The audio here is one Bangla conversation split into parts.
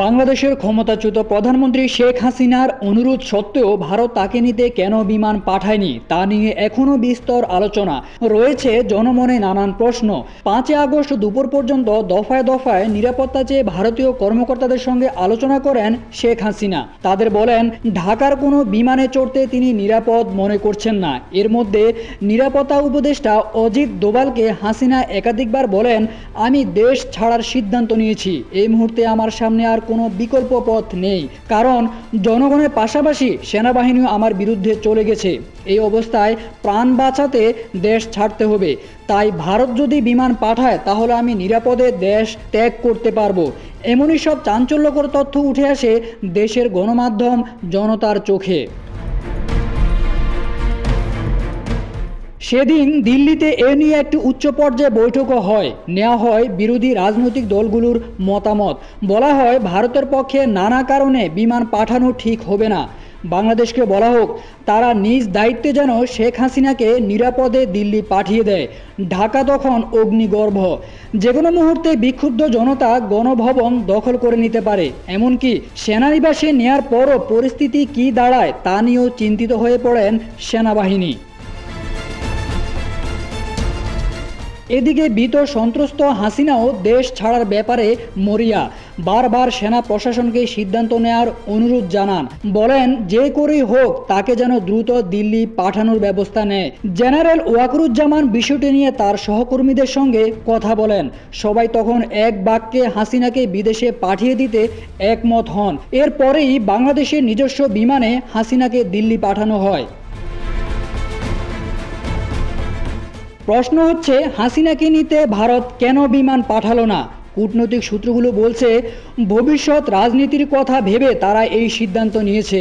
বাংলাদেশের ক্ষমতাচ্যুত প্রধানমন্ত্রী শেখ হাসিনার অনুরোধ সত্ত্বেও ভারত তাকে নিতে কেন বিমান পাঠায়নি তা নিয়ে এখনও বিস্তর আলোচনা রয়েছে। জনমনে নানান প্রশ্ন। 5 আগস্ট দুপুর পর্যন্ত দফায় দফায় নিরাপত্তা চেয়ে ভারতীয় কর্মকর্তাদের সঙ্গে আলোচনা করেন শেখ হাসিনা। তাদের বলেন ঢাকার কোনো বিমানে চড়তে তিনি নিরাপদ মনে করছেন না। এর মধ্যে নিরাপত্তা উপদেষ্টা অজিত দোভালকে হাসিনা একাধিকবার বলেন, আমি দেশ ছাড়ার সিদ্ধান্ত নিয়েছি। এই মুহূর্তে আমার সামনে আর কোনো বিকল্প পথ নেই, কারণ জনগণের পাশাপাশি সেনাবাহিনীও আমার বিরুদ্ধে চলে গেছে। এই অবস্থায় প্রাণ বাঁচাতে দেশ ছাড়তে হবে। তাই ভারত যদি বিমান পাঠায় তাহলে আমি নিরাপদে দেশ ত্যাগ করতে পারবো। এমনই সব চাঞ্চল্যকর তথ্য উঠে আসে দেশের গণমাধ্যম জনতার চোখে। সেদিন দিল্লিতে এ নিয়ে একটি উচ্চ পর্যায়ে বৈঠকও হয়। নেওয়া হয় বিরোধী রাজনৈতিক দলগুলোর মতামত। বলা হয় ভারতের পক্ষে নানা কারণে বিমান পাঠানো ঠিক হবে না। বাংলাদেশকে বলা হোক তারা নিজ দায়িত্বে যেন শেখ হাসিনাকে নিরাপদে দিল্লি পাঠিয়ে দেয়। ঢাকা তখন অগ্নিগর্ভ, যে কোনো মুহূর্তে বিক্ষুব্ধ জনতা গণভবন দখল করে নিতে পারে। এমনকি সেনানিবাসে নেয়ার পরও পরিস্থিতি কী দাঁড়ায় তা নিয়েও চিন্তিত হয়ে পড়েন সেনাবাহিনী। এদিকে ভীত সন্ত্রস্ত হাসিনাও দেশ ছাড়ার ব্যাপারে মরিয়া। বারবার সেনা প্রশাসনকে সিদ্ধান্ত নেওয়ার অনুরোধ জানান। বলেন যে করেই হোক তাকে যেন দ্রুত দিল্লি পাঠানোর ব্যবস্থা নেয়। জেনারেল ওয়াকরুজ্জামান বিষয়টি নিয়ে তার সহকর্মীদের সঙ্গে কথা বলেন। সবাই তখন এক বাক্যে হাসিনাকে বিদেশে পাঠিয়ে দিতে একমত হন। এরপরেই বাংলাদেশের নিজস্ব বিমানে হাসিনাকে দিল্লি পাঠানো হয়। প্রশ্ন হচ্ছে হাসিনাকে নিতে ভারত কেন বিমান পাঠালো না? কূটনৈতিক সূত্রগুলো বলছে ভবিষ্যৎ রাজনীতির কথা ভেবে তারা এই সিদ্ধান্ত নিয়েছে।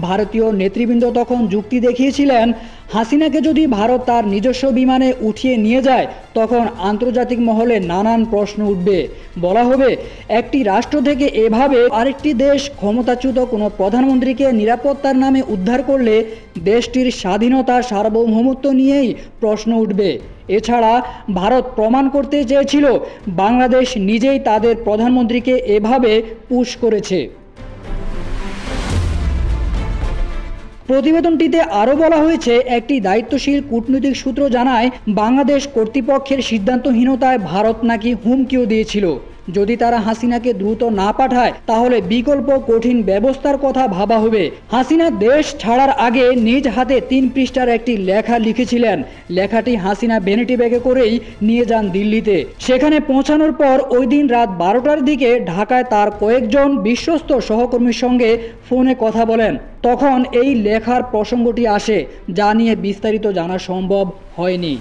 ভারতীয় নেতৃবৃন্দ তখন যুক্তি দেখিয়েছিলেন, হাসিনাকে যদি ভারত তার নিজস্ব বিমানে উঠিয়ে নিয়ে যায় তখন আন্তর্জাতিক মহলে নানান প্রশ্ন উঠবে। বলা হবে একটি রাষ্ট্র থেকে এভাবে আরেকটি দেশ ক্ষমতাচ্যুত কোনো প্রধানমন্ত্রীকে নিরাপত্তার নামে উদ্ধার করলে দেশটির স্বাধীনতা সার্বভৌমত্ব নিয়েই প্রশ্ন উঠবে। এছাড়া ভারত প্রমাণ করতে চেয়েছিল বাংলাদেশ নিজেই তাদের প্রধানমন্ত্রীকে এভাবে পুশ করেছে। প্রতিবেদনটিতে আরও বলা হয়েছে একটি দায়িত্বশীল কূটনৈতিক সূত্র জানায় বাংলাদেশ কর্তৃপক্ষের সিদ্ধান্তহীনতায় ভারত নাকি হুমকিও দিয়েছিল। যদি তারা হাসিনাকে দ্রুত না পাঠায় তাহলে বিকল্প কঠিন ব্যবস্থার কথা ভাবা হবে। হাসিনা দেশ ছাড়ার আগে নিজ হাতে 3 পৃষ্ঠার একটি লেখা লিখেছিলেন। লেখাটি হাসিনা ভ্যানিটি ব্যাগে করেই নিয়ে যান দিল্লিতে। সেখানে পৌঁছানোর পর ওই দিন রাত 12টার দিকে ঢাকায় তার কয়েকজন বিশ্বস্ত সহকর্মীর সঙ্গে ফোনে কথা বলেন। তখন এই লেখার প্রসঙ্গটি আসে, যা নিয়ে বিস্তারিত জানা সম্ভব হয়নি।